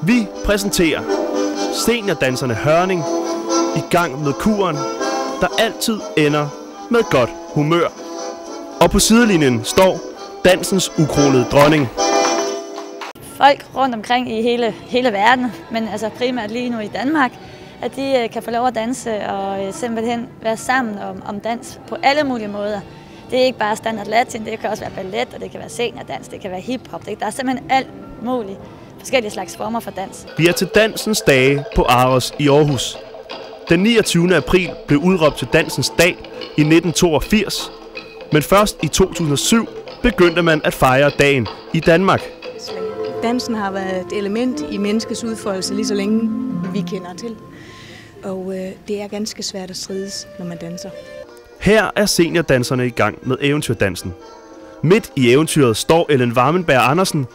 Vi præsenterer seniordanserne Hørning i gang med kuren, der altid ender med godt humør. Og på sidelinjen står dansens ukronede dronning. Folk rundt omkring i hele verden, men altså primært lige nu i Danmark, at de kan få lov at danse og simpelthen være sammen om dans på alle mulige måder. Det er ikke bare standard latin, det kan også være ballet, og det kan være seniordans, det kan være hiphop. Der er simpelthen alt muligt forskellige slags former for dans. Vi er til dansens dage på Aros i Aarhus. Den 29. april blev udråbt til dansens dag i 1982, men først i 2007 begyndte man at fejre dagen i Danmark. Dansen har været et element i menneskets udfoldelse lige så længe vi kender til. Og det er ganske svært at strides, når man danser. Her er seniordanserne i gang med eventyrdansen. Midt i eventyret står Ellen Warmenberg Andersen.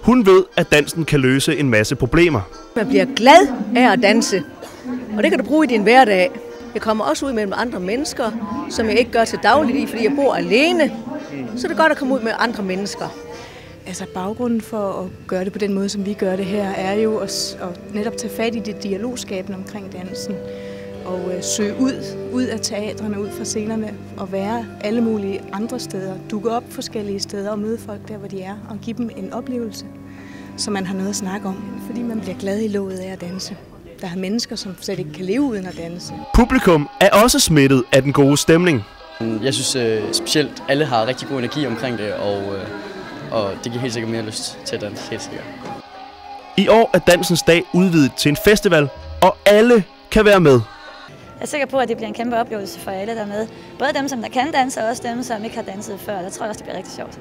Hun ved, at dansen kan løse en masse problemer. Man bliver glad af at danse, og det kan du bruge i din hverdag. Jeg kommer også ud mellem andre mennesker, som jeg ikke gør til dagligt, fordi jeg bor alene. Så er det godt at komme ud med andre mennesker. Altså baggrunden for at gøre det på den måde, som vi gør det her, er jo at netop tage fat i det dialogskabende omkring dansen. Og søge ud af teatrene, ud fra scenerne og være alle mulige andre steder. Dukke op forskellige steder og møde folk der, hvor de er, og give dem en oplevelse, så man har noget at snakke om. Fordi man bliver glad i låget af at danse. Der er mennesker, som slet ikke kan leve uden at danse. Publikum er også smittet af den gode stemning. Jeg synes specielt, alle har rigtig god energi omkring det, og det giver helt sikkert mere lyst til at danse, helt sikkert. I år er dansens dag udvidet til en festival, og alle kan være med. Jeg er sikker på, at det bliver en kæmpe oplevelse for alle, der er med. Både dem, som der kan danse, og også dem, som ikke har danset før. Der tror jeg også, det bliver rigtig sjovt.